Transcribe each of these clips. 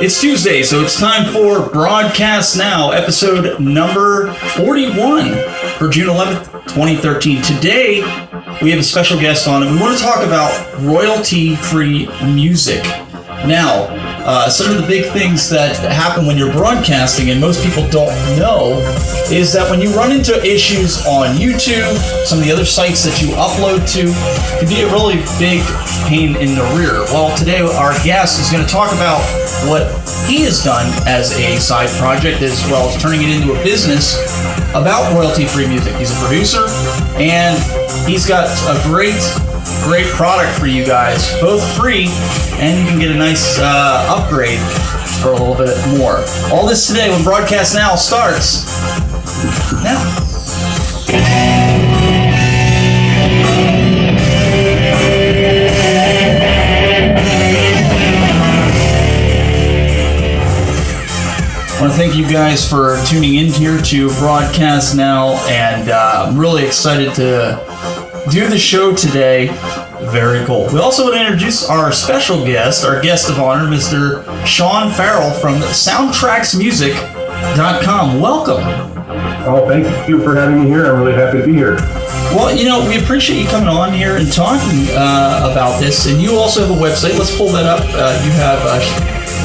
It's Tuesday, so it's time for Broadcast Now, episode number 41 for June 11th, 2013. Today, we have a special guest on, and we want to talk about royalty-free music. Now, some of the big things that happen when you're broadcasting, and most people don't know, is that when you run into issues on YouTube, some of the other sites that you upload to, can be a really big pain in the rear. Well, today our guest is going to talk about what he has done as a side project, as well as turning it into a business about royalty-free music. He's a producer, and he's got a great product for you guys, both free, and you can get a nice upgrade for a little bit more. All this today when Broadcast Now starts now. I want to thank you guys for tuning in here to Broadcast Now, and I'm really excited to do the show today. Very cool. We also want to introduce our special guest, our guest of honor, Mr. Sean Farrell from SoundtracksMusic.com. Welcome. Oh, thank you for having me here. I'm really happy to be here. Well, we appreciate you coming on here and talking about this. And you also have a website. Let's pull that up. You have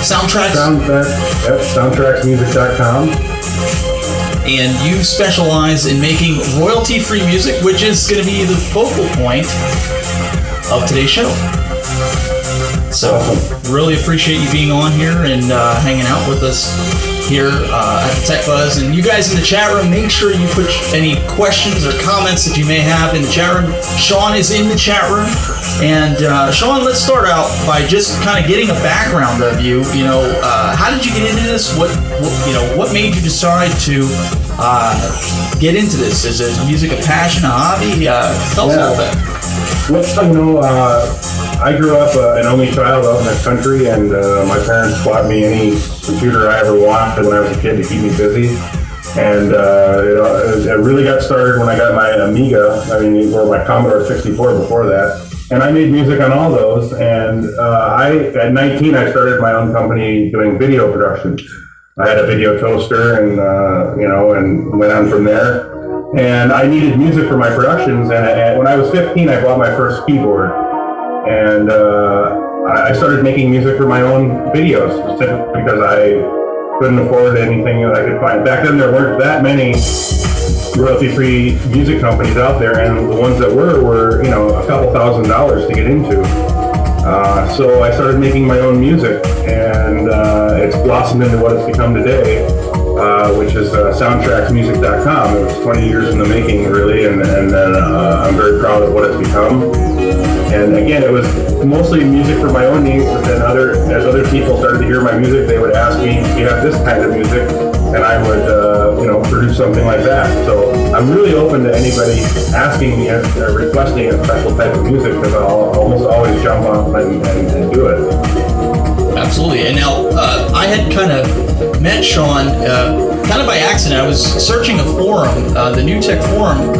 SoundtracksMusic.com. And you specialize in making royalty-free music, which is going to be the focal point of today's show. So, really appreciate you being on here and hanging out with us here at the Tech Buzz. And you guys in the chat room, make sure you put any questions or comments that you may have in the chat room. Sean is in the chat room. And Sean, let's start out by just kind of getting a background of you. How did you get into this? What made you decide to get into this? Is it music a passion, a hobby? Tell us a little bit. I grew up an only child out in the country, and my parents bought me any computer I ever wanted when I was a kid to keep me busy. And it really got started when I got my Amiga, or my Commodore 64 before that. And I made music on all those. And at 19, I started my own company doing video production. I had a video toaster, and and went on from there. And I needed music for my productions, and when I was 15, I bought my first keyboard, and I started making music for my own videos, because I couldn't afford anything that I could find. Back then, there weren't that many royalty-free music companies out there, and the ones that were a couple $1,000s to get into. So I started making my own music, and it's blossomed into what it's become today. Which is SoundtracksMusic.com. It was 20 years in the making, really, and I'm very proud of what it's become. And again, it was mostly music for my own needs, but then as other people started to hear my music, they would ask me, do you have this kind of music? And I would, produce something like that. So I'm really open to anybody asking me or requesting a special type of music, because I'll almost always jump on and do it. Absolutely. And now, I had kind of met Sean kind of by accident. I was searching a forum, the New Tech Forum,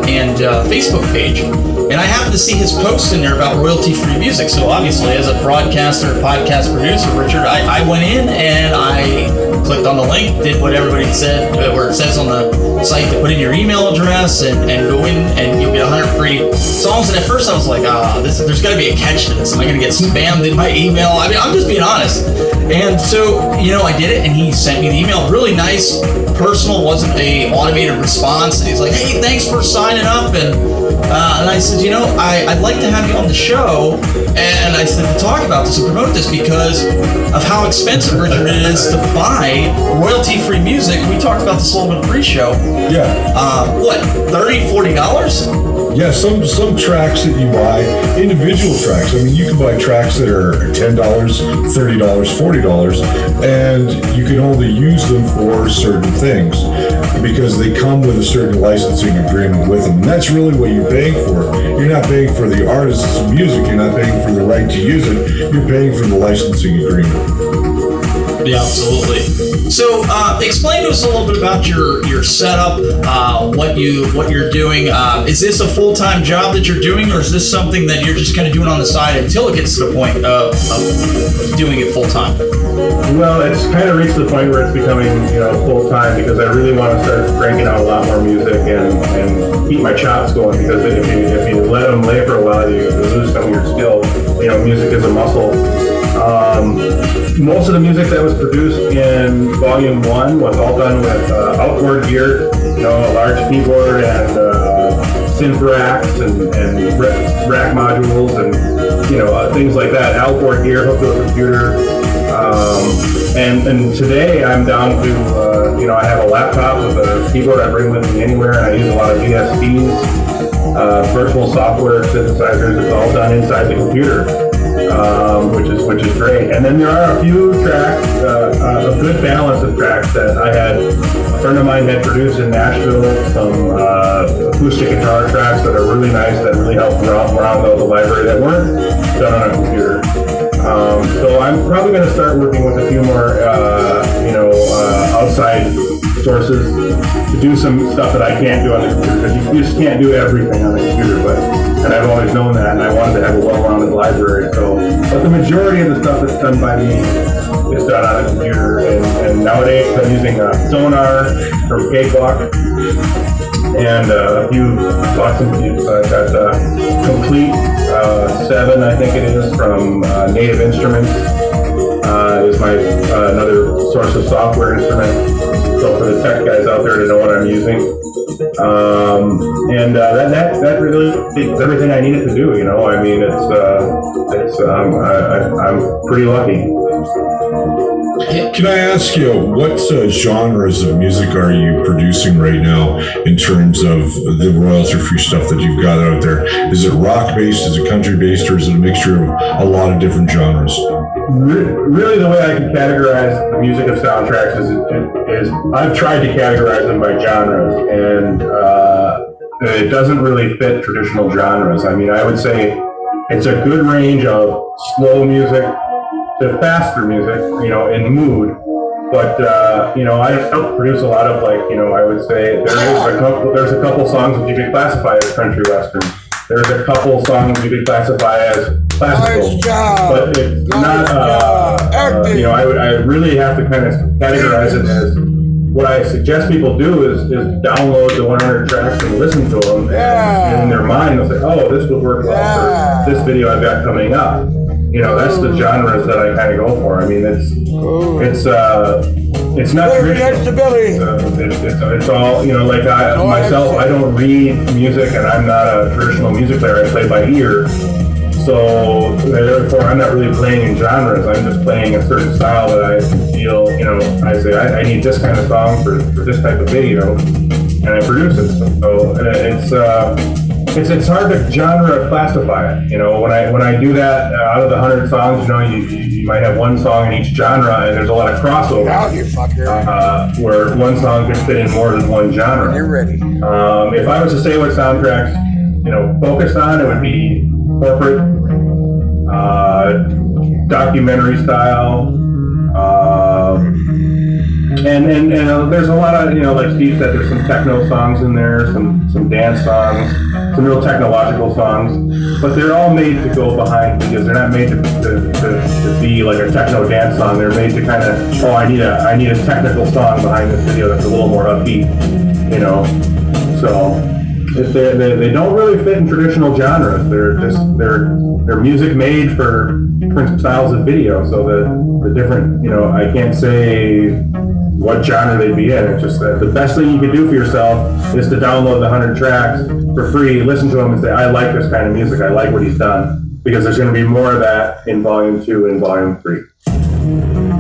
and Facebook page, and I happened to see his post in there about royalty-free music. So obviously, as a broadcaster, podcast producer, Richard, I went in and I clicked on the link, did what everybody said, where it says on the site to put in your email address and go in and you get 100 free songs. And at first I was like, there's got to be a catch to this. Am I going to get spammed in my email? I'm just being honest. And so, I did it, and he sent me the email. Really nice, personal, wasn't a automated response. And he's like, hey, thanks for signing up. And I said, I'd like to have you on the show. And I said, to talk about this and promote this because of how expensive, Richard, it is to buy royalty-free music. We talked about this a little bit pre-show. Yeah. What, $30, $40? Yeah, some tracks that you buy, individual tracks. You can buy tracks that are $10, $30, $40, and you can only use them for certain things because they come with a certain licensing agreement with them. And that's really what you're paying for. You're not paying for the artist's music. You're not paying for the right to use it. You're paying for the licensing agreement. Yeah, absolutely. So, explain to us a little bit about your setup, what you're doing. Is this a full-time job that you're doing, or is this something that you're just kind of doing on the side until it gets to the point of doing it full-time? Well, it's kind of reached the point where it's becoming, full time, because I really want to start cranking out a lot more music and keep my chops going. Because if you let them lay for a while, you lose some of your skill. Music is a muscle. Most of the music that was produced in Volume 1 was all done with outboard gear, a large keyboard and synth racks and rack modules and things like that. Outboard gear hooked to a computer. And today I'm down to, I have a laptop with a keyboard I bring with me anywhere, and I use a lot of VSTs, virtual software synthesizers. It's all done inside the computer, which is great. And then there are a few tracks, a good balance of tracks that a friend of mine had produced in Nashville, some acoustic guitar tracks that are really nice, that really help round out the library, that weren't done on a computer. So I'm probably going to start working with a few more, outside sources to do some stuff that I can't do on the computer, because you just can't do everything on the computer. And I've always known that, and I wanted to have a well-rounded library. But the majority of the stuff that's done by me is done on a computer. And nowadays I'm using Sonar from Cakewalk, and a few Boston. I've got Complete 7, I think it is, from Native Instruments. Is my another source of software instrument. So for the tech guys out there to know what I'm using, that really is everything I needed to do. I mean, I'm pretty lucky. Can I ask you, what genres of music are you producing right now in terms of the royalty-free stuff that you've got out there? Is it rock-based, is it country-based, or is it a mixture of a lot of different genres? Really, the way I can categorize the music of soundtracks is I've tried to categorize them by genres, and it doesn't really fit traditional genres. I mean, I would say it's a good range of slow music to faster music, in mood. But, I don't produce a lot of, I would say there's a couple songs that you could classify as country western. There's a couple songs you could classify as classical. Nice job. But it's not, I really have to kind of categorize it as, what I suggest people do is download the 100 tracks and listen to them. And in their mind, they'll say, oh, this would work well for this video I've got coming up. That's the genres that I kind of go for. I mean, it's not traditional. It's all, myself, I don't read music, and I'm not a traditional music player. I play by ear. So therefore, I'm not really playing in genres. I'm just playing a certain style that I feel, I say, I need this kind of song for this type of video, and I produce it. So it's hard to genre classify it. When I do that, out of the 100 songs, you might have one song in each genre, and there's a lot of crossover. Out, you fucker. Where one song could fit in more than one genre. You're ready. If I was to say what soundtracks, focused on, it would be corporate, documentary style, and there's a lot of, like Steve said, there's some techno songs in there, some dance songs, some real technological songs, but they're all made to go behind videos. They're not made to be like a techno dance song. They're made to kind of, I need a technical song behind this video that's a little more upbeat, so. They don't really fit in traditional genres. They're music made for different styles of video. So the different, I can't say what genre they'd be in. It's just that the best thing you can do for yourself is to download the 100 tracks for free, listen to them, and say, I like this kind of music. I like what he's done, because there's going to be more of that in Volume 2 and Volume 3.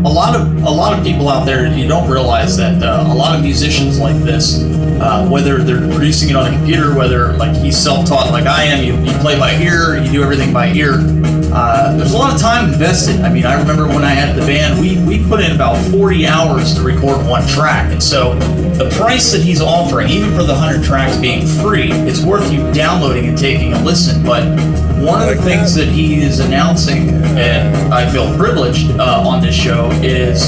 A lot of people out there, you don't realize that a lot of musicians like this, whether they're producing it on a computer, whether like he's self-taught like I am, you play by ear, you do everything by ear. There's a lot of time invested. I mean, I remember when I had the band, we put in about 40 hours to record one track, and so the price that he's offering, even for the 100 tracks being free, it's worth you downloading and taking a listen. But one of the things that he is announcing, and I feel privileged on this show, is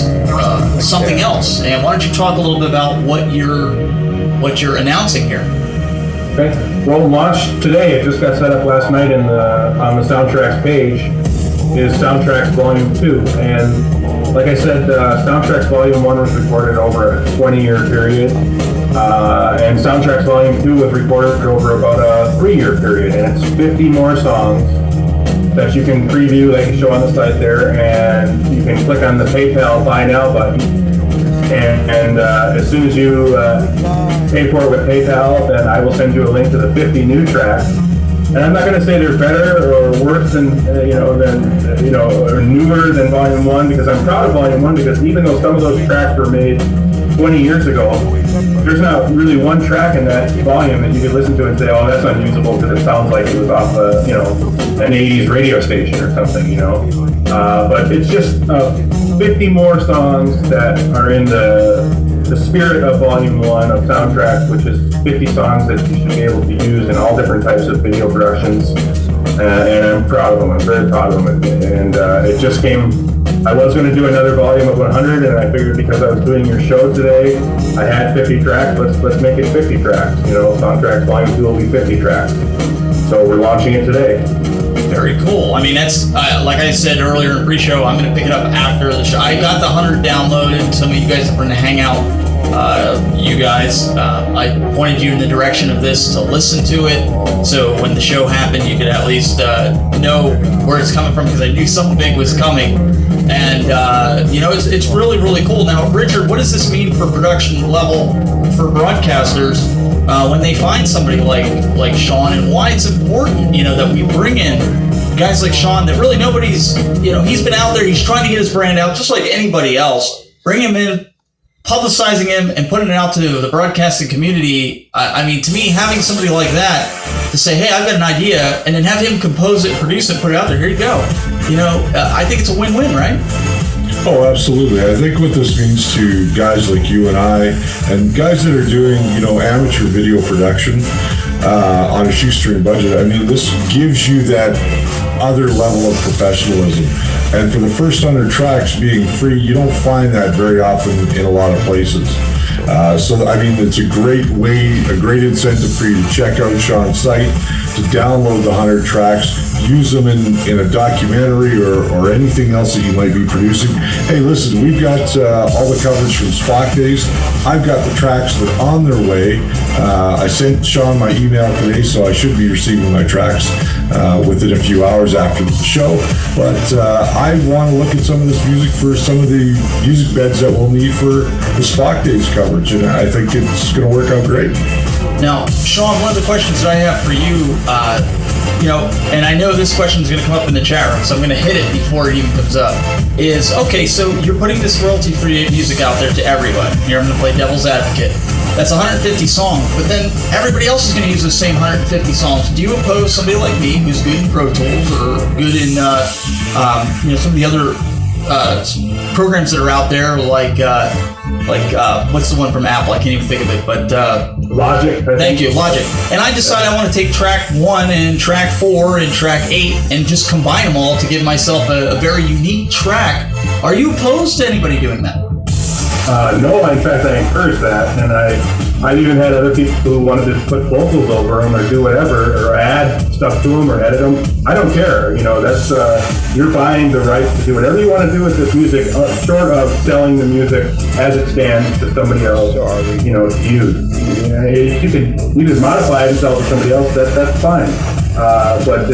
something else. And why don't you talk a little bit about what you're announcing here? Okay. Well, launched today. It just got set up last night on the Soundtracks page. Is Soundtracks Volume 2, and like I said, Soundtracks Volume 1 was recorded over a 20-year period, and Soundtracks Volume 2 was recorded over about a 3-year period, and it's 50 more songs that you can preview, they can show on the site there, and you can click on the PayPal Buy Now button, and as soon as you pay for it with PayPal, then I will send you a link to the 50 new tracks. And I'm not going to say they're better or worse than, or newer than Volume 1, because I'm proud of Volume 1, because even though some of those tracks were made 20 years ago, there's not really one track in that volume that you could listen to and say, oh, that's unusable because it sounds like it was off an 80s radio station or something, But it's just 50 more songs that are in the spirit of Volume 1 of Soundtracks, which is 50 songs that you should be able to use in all different types of video productions. And I'm proud of them. I'm very proud of them. And it just came. I was going to do another volume of 100, and I figured because I was doing your show today, I had 50 tracks. Let's make it 50 tracks. Soundtracks Volume 2 will be 50 tracks. So we're launching it today. Very cool. I mean, that's like I said earlier in pre-show, I'm going to pick it up after the show. I got the 100 downloaded. Some of you guys are going to hang out. You guys, I pointed you in the direction of this to listen to it. So when the show happened, you could at least know where it's coming from, because I knew something big was coming. And, it's really, really cool. Now, Richard, what does this mean for production level for broadcasters when they find somebody like Sean, and why it's important, that we bring in guys like Sean that really nobody's, he's been out there, he's trying to get his brand out just like anybody else. Bring him in, publicizing him and putting it out to the broadcasting community. I mean, to me, having somebody like that to say, hey, I've got an idea, and then have him compose it, produce it, put it out there, here you go. I think it's a win-win, right? Oh, absolutely. I think what this means to guys like you and I, and guys that are doing, amateur video production on a shoestring budget, I mean, this gives you that other level of professionalism. And for the first 100 tracks being free, you don't find that very often in a lot of places. It's a great way, a great incentive for you to check out Sean's site, to download the 100 tracks, use them in a documentary or anything else that you might be producing. Hey, listen, we've got all the coverage from Spock Days. I've got the tracks that are on their way. I sent Sean my email today, so I should be receiving my tracks within a few hours after the show. But I want to look at some of this music for some of the music beds that we'll need for the Spock Days coverage, and I think it's going to work out great. Now, Sean, one of the questions that I have for you, and I know this question is going to come up in the chat room, so I'm going to hit it before it even comes up, is, okay, so you're putting this royalty-free music out there to everyone. Here, I'm going to play devil's advocate. That's 150 songs, but then everybody else is going to use the same 150 songs. Do you oppose somebody like me who's good in Pro Tools or good in, some of the other programs that are out there, like what's the one from Apple? I can't even think of it, but Logic. Thank you, Logic. And I decide I want to take track 1 and track 4 and track 8 and just combine them all to give myself a very unique track. Are you opposed to anybody doing that? No, in fact, I encourage that, and I've even had other people who wanted to put vocals over them or do whatever, or add stuff to them or edit them. I don't care. That's you're buying the rights to do whatever you want to do with this music, short of selling the music as it stands to somebody else, or to use. You can modify it and sell it to somebody else. That's fine. But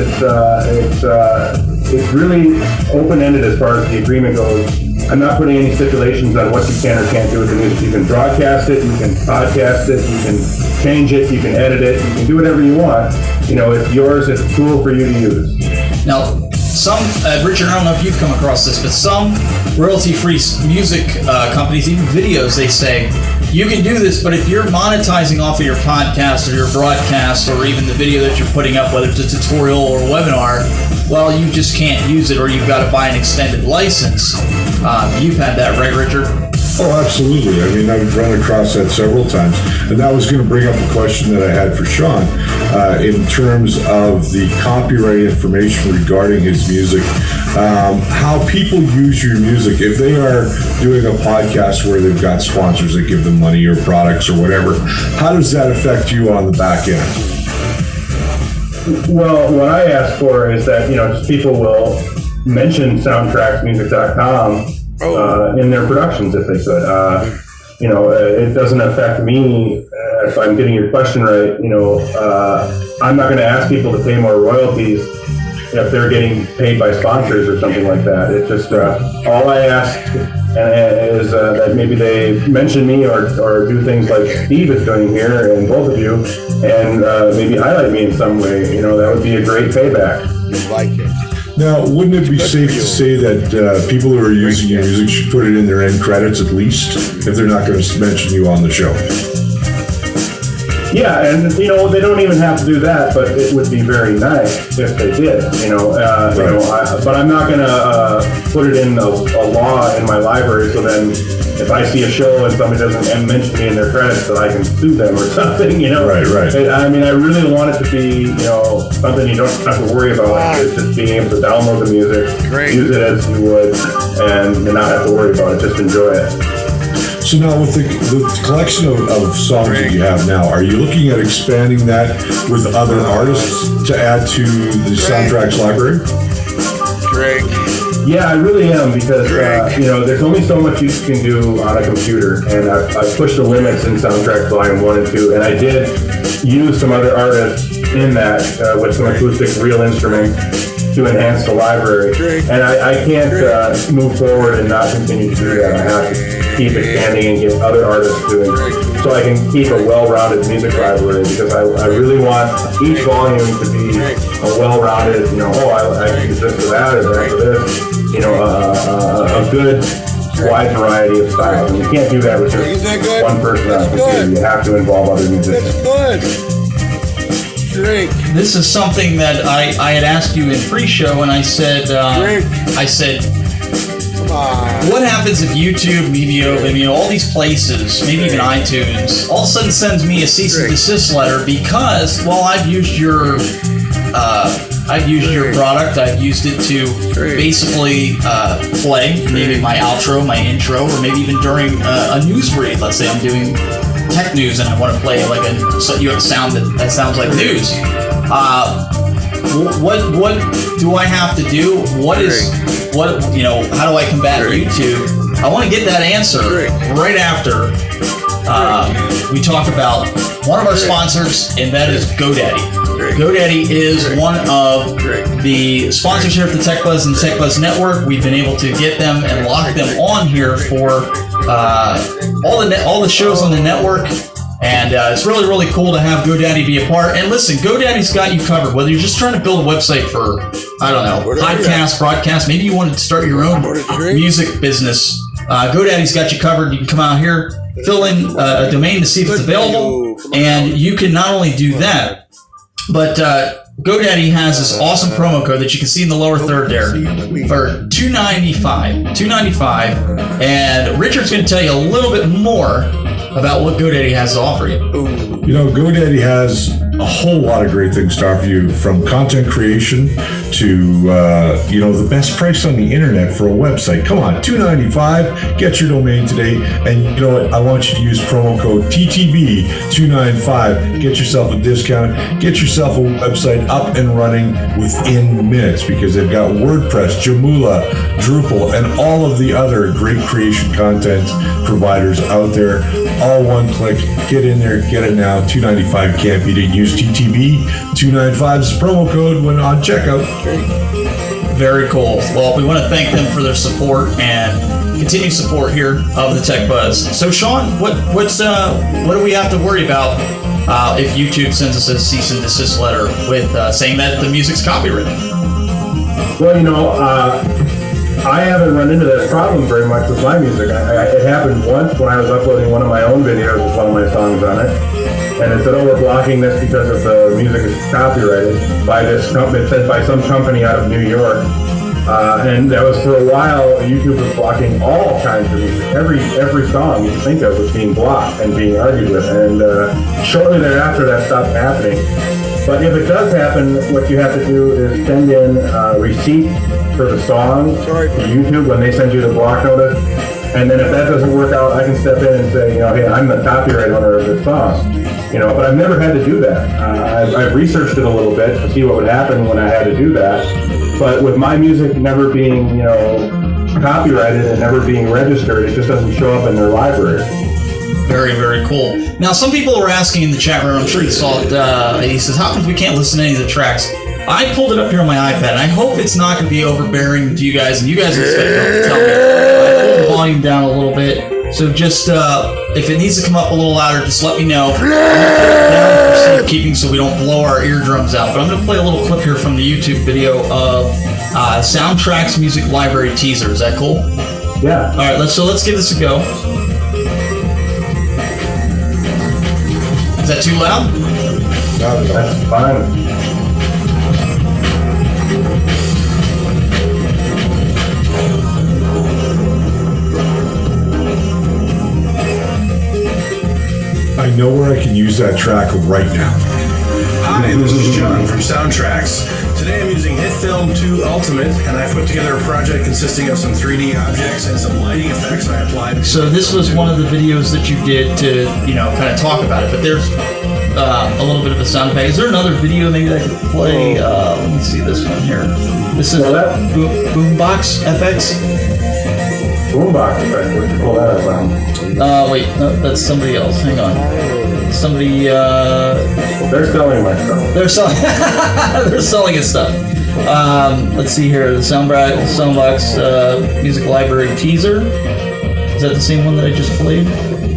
it's really open-ended as far as the agreement goes. I'm not putting any stipulations on what you can or can't do with the music. You can broadcast it, you can podcast it, you can change it, you can edit it, you can do whatever you want. It's yours, it's a tool for you to use. Now, some, Richard, I don't know if you've come across this, but some royalty-free music companies, even videos, they say, you can do this, but if you're monetizing off of your podcast or your broadcast or even the video that you're putting up, whether it's a tutorial or a webinar, well, you just can't use it, or you've got to buy an extended license. You've had that, right, Richard? Oh, absolutely. I mean, I've run across that several times. And that was going to bring up a question that I had for Sean in terms of the copyright information regarding his music. How people use your music, if they are doing a podcast where they've got sponsors that give them money or products or whatever, how does that affect you on the back end? Well, what I ask for is that, just people will mention soundtracksmusic.com in their productions if they could. It doesn't affect me if I'm getting your question right. I'm not going to ask people to pay more royalties if they're getting paid by sponsors or something like that. It's just all I ask is that maybe they mention me or do things like Steve is doing here and both of you, and maybe highlight me in some way. That would be a great payback. Like it. Now, wouldn't it be safe to say that people who are using your music should put it in their end credits at least, if they're not going to mention you on the show? Yeah, and they don't even have to do that, but it would be very nice if they did. But I'm not going to put it in a law in my library. So then, if I see a show and somebody doesn't mention me in their credits, that I can sue them or something. Right. I mean, I really want it to be something you don't have to worry about. It's just being able to download the music, use it as you would, and not have to worry about it. Just enjoy it. So now with the collection of songs that you have now, are you looking at expanding that with other artists to add to the Soundtracks library? Drake. Yeah, I really am, because there's only so much you can do on a computer, and I've pushed the limits in Soundtracks Volume 1 and 2, and I did use some other artists in that with some acoustic real instruments to enhance the library, and I can't move forward and not continue to do that. I have to keep expanding and get other artists doing, so I can keep a well-rounded music library, because I really want each volume to be a well-rounded, I can use this for that or that for this, a good wide variety of styles. And you can't do that with just one person on a computer. You have to involve other musicians. Drake. This is something that I had asked you in pre-show, and I said, what happens if YouTube, Vimeo, all these places, maybe even iTunes, all of a sudden sends me a cease and desist letter because, I've used your product. I've used it to basically play maybe my outro, my intro, or maybe even during a news read. Let's say I'm doing tech news and I want to play you have a sound that sounds like news. What do I have to do? How do I combat YouTube? I want to get that answer right after we talk about one of our sponsors, and that is GoDaddy. GoDaddy is one of the sponsors here at the Tech Buzz and Tech Buzz Network. We've been able to get them and lock them on here for all the shows on the network. And it's really, really cool to have GoDaddy be a part. And listen, GoDaddy's got you covered. Whether you're just trying to build a website for, podcast, broadcast, maybe you want to start your own music business, GoDaddy's got you covered. You can come out here, fill in a domain to see if it's available, and you can not only do that, but GoDaddy has this awesome promo code that you can see in the lower third there for $295, and Richard's going to tell you a little bit more about what GoDaddy has to offer you. GoDaddy has a whole lot of great things to offer you, from content creation to, the best price on the internet for a website. Come on, $295, get your domain today. And you know what? I want you to use promo code TTB295. Get yourself a discount. Get yourself a website up and running within minutes, because they've got WordPress, Joomla, Drupal, and all of the other great creation content providers out there. All one click. Get in there, get it now. $295 can't beat it. Use TTB295 as promo code when on checkout. Very cool. Well, we want to thank them for their support and continued support here of the Tech Buzz. So, Sean, what do we have to worry about if YouTube sends us a cease and desist letter with saying that the music's copyrighted? Well, I haven't run into that problem very much with my music. It happened once when I was uploading one of my own videos with one of my songs on it, and it said, we're blocking this because of the music is copyrighted by this company. It said by some company out of New York. And that was for a while, YouTube was blocking all kinds of music. Every song you could think of was being blocked and being argued with. And shortly thereafter, that stopped happening. But if it does happen, what you have to do is send in a receipt for the song to YouTube when they send you the block notice. And then if that doesn't work out, I can step in and say, hey, I'm the copyright owner of this song. But I've never had to do that. I've researched it a little bit to see what would happen when I had to do that. But with my music never being, copyrighted and never being registered, it just doesn't show up in their library. Very, very cool. Now, some people were asking in the chat room, I'm sure you saw it, he says, how come we can't listen to any of the tracks? I pulled it up here on my iPad, and I hope it's not going to be overbearing to you guys, and you guys expect to tell me. I pulled the volume down a little bit, so just, if it needs to come up a little louder, just let me know. I'm going to put it down for safekeeping so we don't blow our eardrums out, but I'm going to play a little clip here from the YouTube video of Soundtracks Music Library teaser. Is that cool? Yeah. All right, let's give this a go. Is that too loud? Not at all. That's fine. I know where I can use that track right now. Hi, this is John from Soundtracks. Today I'm using HitFilm 2 Ultimate, and I put together a project consisting of some 3D objects and some lighting effects I applied. So this was one of the videos that you did to, kind of talk about it, but there's a little bit of a sound effect. Is there another video maybe that I could play? Let me see this one here. This is Boombox FX. Boombox effect. Where'd you pull that up from? Wait, no, that's somebody else. Hang on. Somebody, They're selling my stuff. they're selling, they're selling his stuff. Let's see here. The Soundbox Music Library teaser. Is that the same one that I just played?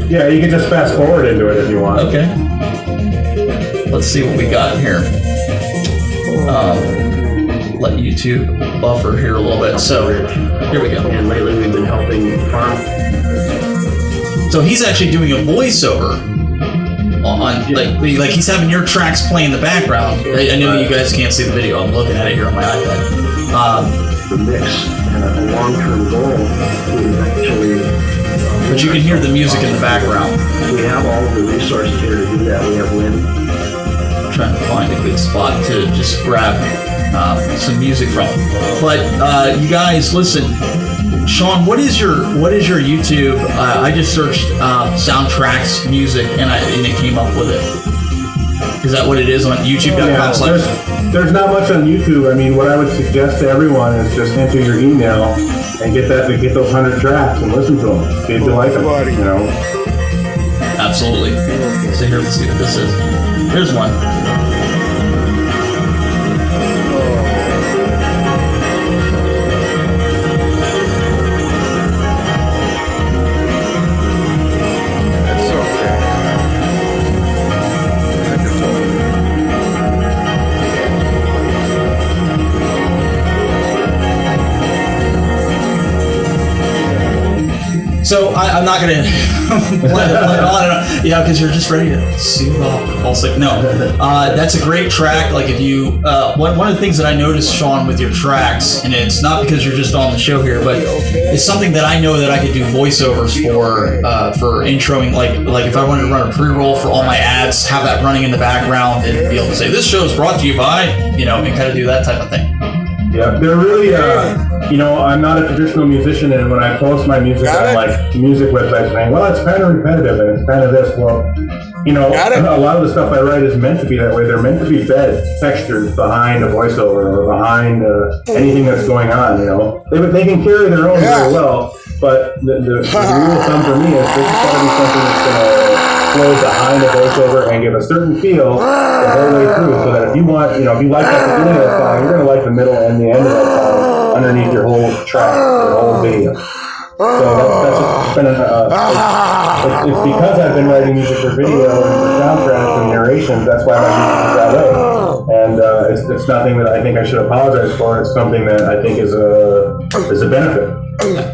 Yeah, you can just fast forward into it if you want. Okay. Let's see what we got here. Let YouTube buffer here a little bit. So, here we go. And lately we've been helping farm. So he's actually doing a voiceover on like he's having your tracks play in the background. I know you guys can't see the video. I'm looking at it here on my iPad. The mix and a long-term goal is actually. But you can hear the music in the background. We have all of the resources here to do that. We have wind. I'm trying to find a good spot to just grab some music from. But you guys, listen. Sean, what is your YouTube? I just searched Soundtracks music and it came up with it. Is that what it is on YouTube.com? Yeah, there's not much on YouTube. I mean, what I would suggest to everyone is just enter your email and get those 100 tracks and listen to them. See if you like them. Absolutely. So here, let's see what this is. Here's one. So I'm not gonna blend it on, because you're just ready to soothe off the pulse. Like, no, that's a great track. Like, if you one of the things that I noticed, Sean, with your tracks, and it's not because you're just on the show here, but it's something that I know that I could do voiceovers for introing. Like if I wanted to run a pre-roll for all my ads, have that running in the background, and be able to say this show is brought to you by, and kind of do that type of thing. Yeah, they're really, I'm not a traditional musician, and when I post my music on like music websites saying, well, it's kind of repetitive and it's kind of this, well, a lot of the stuff I write is meant to be that way. They're meant to be fed textures behind a voiceover or behind anything that's going on, They can carry their own very well, but the rule of thumb for me is this has got to be something that's going to flow behind a voiceover and give a certain feel the whole way through, so that if you want, if you like that beginning of that song, you're going to like the middle and the end of that song underneath your whole track, your whole video. So that's been it's because I've been writing music for video and for soundtracks and narrations. That's why my music is that way. And it's nothing that I think I should apologize for. It's something that I think is a benefit.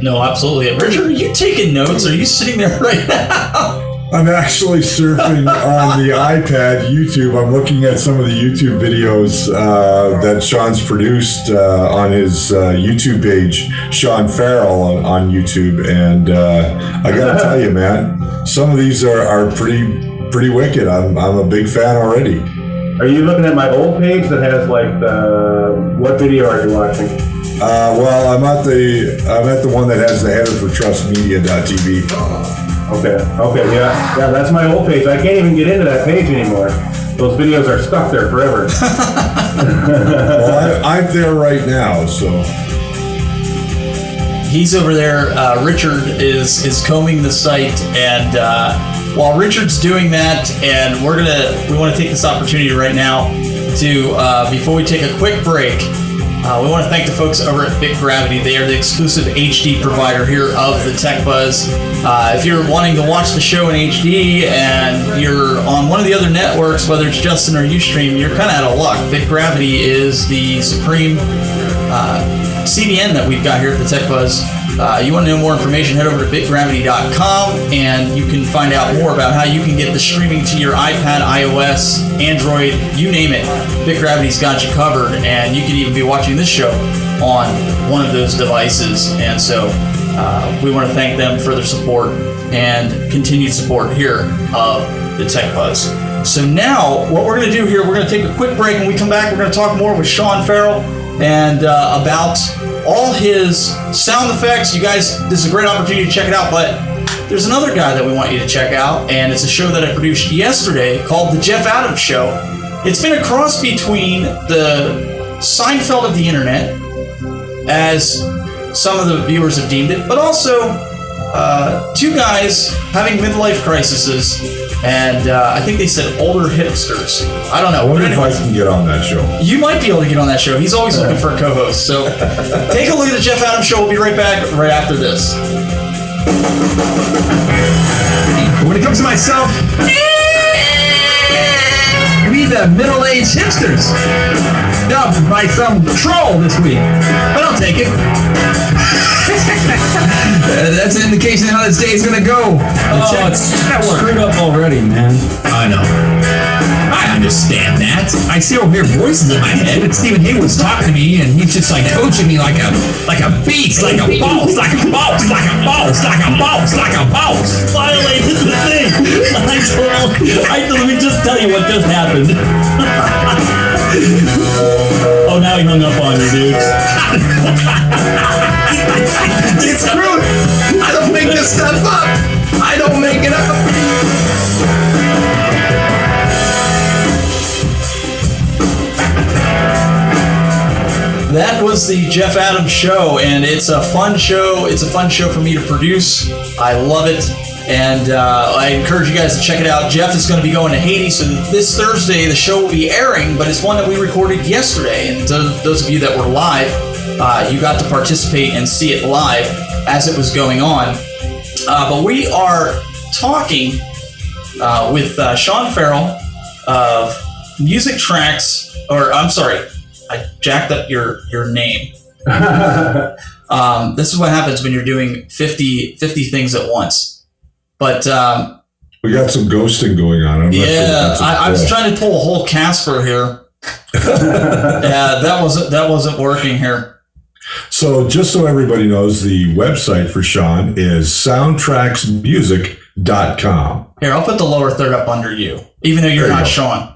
No, absolutely. Richard, are you taking notes? Are you sitting there right now? I'm actually surfing on the iPad YouTube. I'm looking at some of the YouTube videos that Sean's produced on his YouTube page, Sean Farrell on YouTube, and I gotta tell you, man, some of these are pretty wicked. I'm a big fan already. Are you looking at my old page that has like what video are you watching? Well, I'm at the one that has the header for trustmedia.tv. Okay, yeah, that's my old page. I can't even get into that page anymore. Those videos are stuck there forever. Well, I'm there right now, so. He's over there. Richard is combing the site, and while Richard's doing that, and we want to take this opportunity right now to before we take a quick break. We want to thank the folks over at Big Gravity. They are the exclusive HD provider here of the Tech Buzz. If you're wanting to watch the show in HD and you're on one of the other networks, whether it's Justin or Ustream, you're kind of out of luck. Big Gravity is the supreme CDN that we've got here at the Tech Buzz. You want to know more information, head over to biggravity.com and you can find out more about how you can get the streaming to your iPad, iOS, Android, you name it. Big Gravity's got you covered, and you can even be watching this show on one of those devices. And so we want to thank them for their support and continued support here of the Tech Buzz. So now what we're going to do here, we're going to take a quick break. When we come back, we're going to talk more with Sean Farrell and about all his sound effects. You guys, this is a great opportunity to check it out, but there's another guy that we want you to check out, and it's a show that I produced yesterday called The Jeff Adams Show. It's been a cross between the Seinfeld of the internet, as some of the viewers have deemed it, but also two guys having midlife crises, and I think they said older hipsters. I don't know. I wonder if I can get on that show. You might be able to get on that show. He's always looking for a co-host. So take a look at the Jeff Adams Show. We'll be right back right after this. When it comes to myself, we the middle-aged hipsters dubbed by some troll this week, but I'll take it. That's an indication of how this day is gonna go. Oh, it's screwed up already, man. I know. I understand that. I still hear voices in my head. And Stephen Haywood's talking to me, and he's just like coaching me like a beast, like a boss, like a boss, like a boss, like a boss, like a boss. Finally, this is the thing. Let me just tell you what just happened. Oh, now he hung up on you, dude. It's true. I don't make this stuff up. I don't make it up. That was the Jeff Adams Show, and it's a fun show. It's a fun show for me to produce. I love it, and I encourage you guys to check it out. Jeff is going to be going to Haiti, so this Thursday the show will be airing, but it's one that we recorded yesterday, and those of you that were live, you got to participate and see it live as it was going on. But we are talking with Sean Farrell of Music Tracks, or I'm sorry, I jacked up your name. This is what happens when you're doing 50 things at once. But we got some ghosting going on. I was trying to pull a whole Casper here. Yeah, that wasn't working here. So just so everybody knows, the website for Sean is soundtracksmusic.com. Here, I'll put the lower third up under you, even though you're not Sean.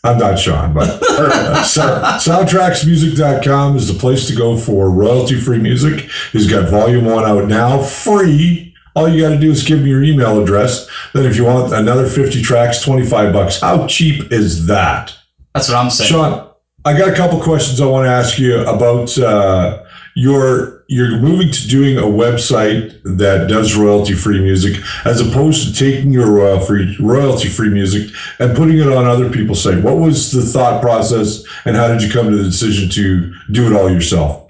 I'm not Sean, but soundtracksmusic.com is the place to go for royalty-free music. He's got volume 1 out now, free. All you got to do is give me your email address. Then if you want another 50 tracks, $25. How cheap is that? That's what I'm saying. Sean, I got a couple questions I want to ask you about you're moving to doing a website that does royalty-free music as opposed to taking your royalty-free music and putting it on other people's site. What was the thought process, and how did you come to the decision to do it all yourself?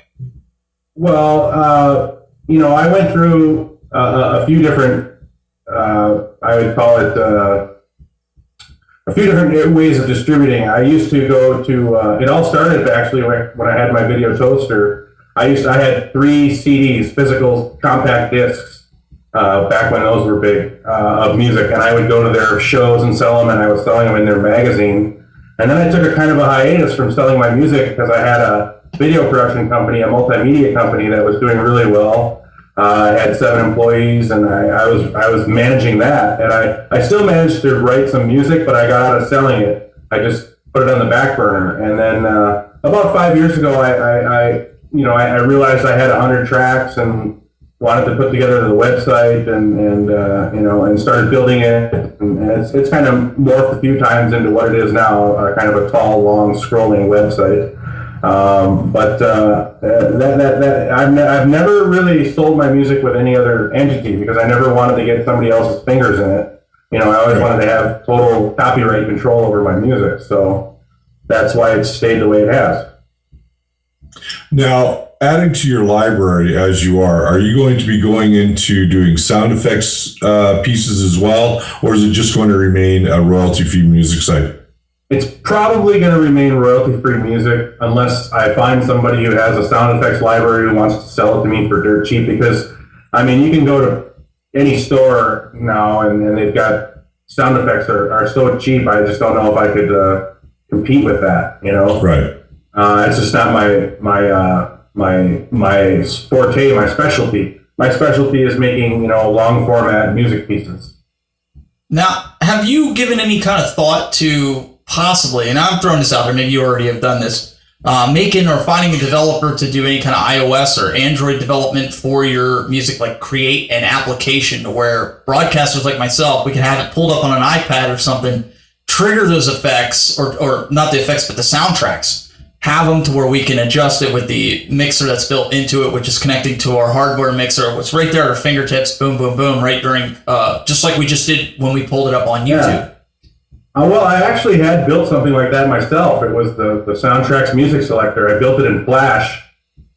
Well, I went through a few different, I would call it a few different ways of distributing. I used to go to, it all started actually when I had my video toaster. I had 3 CDs, physical compact discs, back when those were big, of music. And I would go to their shows and sell them, and I was selling them in their magazine. And then I took a kind of a hiatus from selling my music because I had a video production company, a multimedia company that was doing really well. I had 7 employees, and I was managing that. And I still managed to write some music, but I got out of selling it. I just put it on the back burner. And then about 5 years ago, I realized I had 100 tracks and wanted to put together the website and started building it. And it's kind of morphed a few times into what it is now, kind of a tall, long, scrolling website. I've never really sold my music with any other entity because I never wanted to get somebody else's fingers in it. I always wanted to have total copyright control over my music. So that's why it's stayed the way it has. Now, adding to your library as you are you going to be going into doing sound effects pieces as well, or is it just going to remain a royalty-free music site? It's probably going to remain royalty-free music unless I find somebody who has a sound effects library who wants to sell it to me for dirt cheap. Because, you can go to any store now and they've got sound effects are so cheap. I just don't know if I could compete with that. Right. It's just not my forte, my specialty. My specialty is making, long format music pieces. Now, have you given any kind of thought to possibly, and I'm throwing this out there, maybe you already have done this, making or finding a developer to do any kind of iOS or Android development for your music, like create an application to where broadcasters like myself, we can have it pulled up on an iPad or something, trigger those effects, or not the effects, but the soundtracks, have them to where we can adjust it with the mixer that's built into it, which is connecting to our hardware mixer. It's right there at our fingertips, boom, boom, boom, right during, just like we just did when we pulled it up on YouTube. Yeah. Well, I actually had built something like that myself. It was the Soundtracks music selector. I built it in Flash,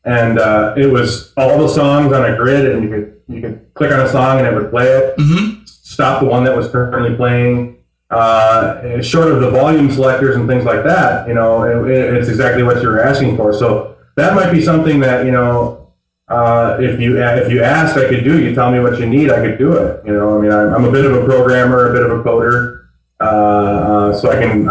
and it was all the songs on a grid, and you could click on a song and it would play it, stop the one that was currently playing. Short of the volume selectors and things like that, it's exactly what you're asking for. So that might be something that, if you ask, I could do. You tell me what you need, I could do it. I'm a bit of a programmer, a bit of a coder. So I'm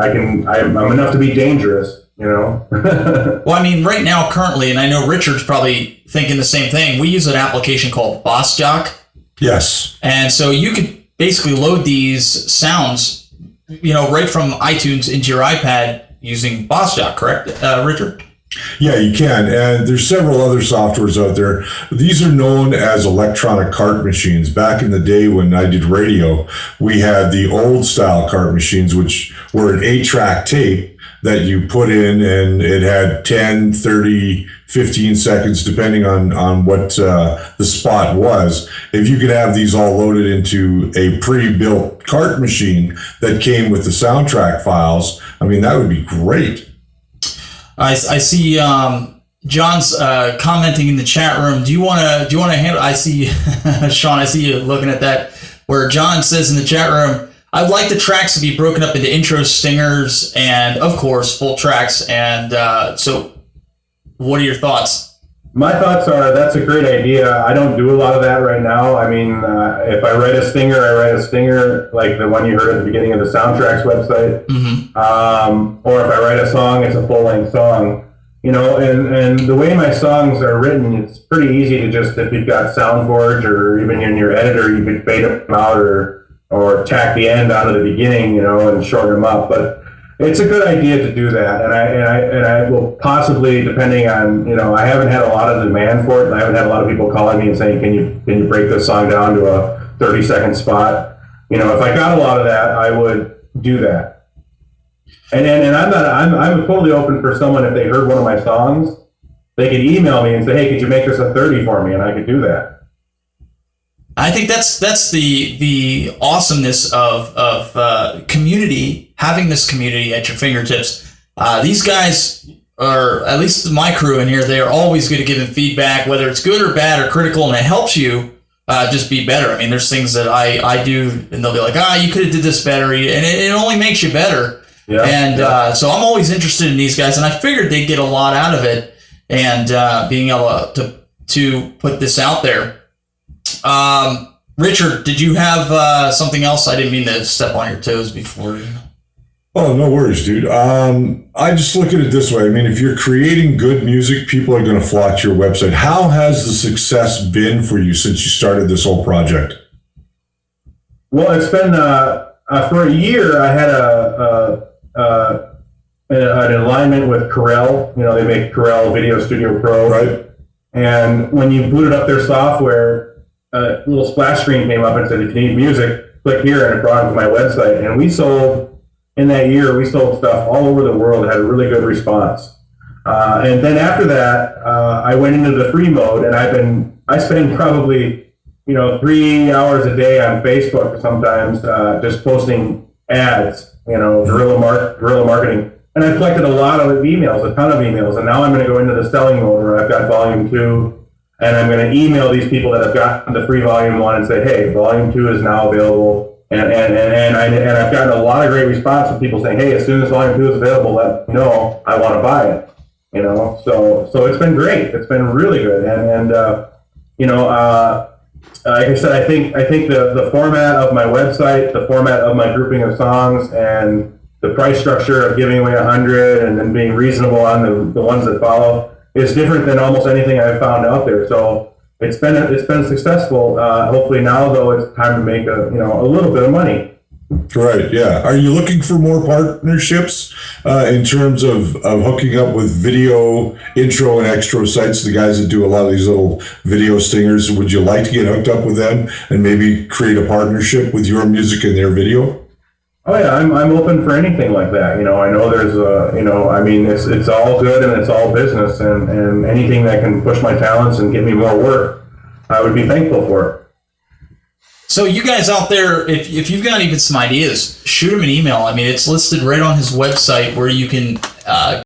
enough to be dangerous, Well, right now, currently, and I know Richard's probably thinking the same thing, we use an application called BossJock. Yes. And so you could basically load these sounds, right from iTunes into your iPad using BossJock, correct, Richard? Yeah, you can. And there's several other softwares out there. These are known as electronic cart machines. Back in the day when I did radio, we had the old style cart machines, which were an 8-track tape that you put in, and it had 10, 30, 15 seconds, depending on what the spot was. If you could have these all loaded into a pre-built cart machine that came with the soundtrack files, that would be great. I see John's commenting in the chat room. Do you want to handle? I see Sean. I see you looking at that. Where John says in the chat room, I'd like the tracks to be broken up into intros, stingers, and of course full tracks. And so, what are your thoughts? My thoughts are that's a great idea. I don't do a lot of that right now. If I write a stinger like the one you heard at the beginning of the Soundtracks website. Or if I write a song, it's a full-length song. And the way my songs are written, it's pretty easy to just, if you've got SoundForge or even in your editor, you could fade them out or tack the end onto the beginning, and shorten them up. But it's a good idea to do that, and I will possibly, depending on, I haven't had a lot of demand for it, and I haven't had a lot of people calling me and saying, can you break this song down to a 30-second spot? If I got a lot of that, I would do that. And I'm totally open for someone, if they heard one of my songs, they could email me and say, hey, could you make this a 30 for me? And I could do that. I think that's the awesomeness of community, having this community at your fingertips. These guys are, at least my crew in here, they are always good at giving feedback, whether it's good or bad or critical, and it helps you just be better. There's things that I do, and they'll be like, you could have did this better, and it only makes you better. Yeah, and so I'm always interested in these guys, and I figured they'd get a lot out of it, and being able to put this out there. Richard, did you have something else? I didn't mean to step on your toes before. Oh, no worries, dude. I just look at it this way. I mean, if you're creating good music, people are going to flock to your website. How has the success been for you since you started this whole project? Well, it's been for a year. I had an alignment with Corel. You know, they make Corel Video Studio Pro. Right. And when you booted up their software, a little splash screen came up and said, if you need music, click here, and it brought them to my website. And in that year, we sold stuff all over the world that had a really good response. And then after that, I went into the free mode, and I spend probably, 3 hours a day on Facebook sometimes, just posting ads, guerrilla marketing. And I've collected a ton of emails, and now I'm going to go into the selling mode where I've got volume 2, and I'm going to email these people that have gotten the free volume 1 and say, hey, volume 2 is now available. And I've gotten a lot of great response from people saying, hey, as soon as volume 2 is available, let me know, I want to buy it. So it's been great. It's been really good. Like I said, I think the format of my website, the format of my grouping of songs, and the price structure of giving away 100 and then being reasonable on the ones that follow is different than almost anything I've found out there. So it's been successful. Hopefully now, though, it's time to make a little bit of money. Right. Yeah. Are you looking for more partnerships in terms of hooking up with video intro and extra sites, the guys that do a lot of these little video stingers? Would you like to get hooked up with them and maybe create a partnership with your music and their video? Oh yeah, I'm open for anything like that. I know there's it's all good and it's all business, and anything that can push my talents and get me more work, I would be thankful for it. So you guys out there, if you've got even some ideas, shoot him an email. I mean, it's listed right on his website where you can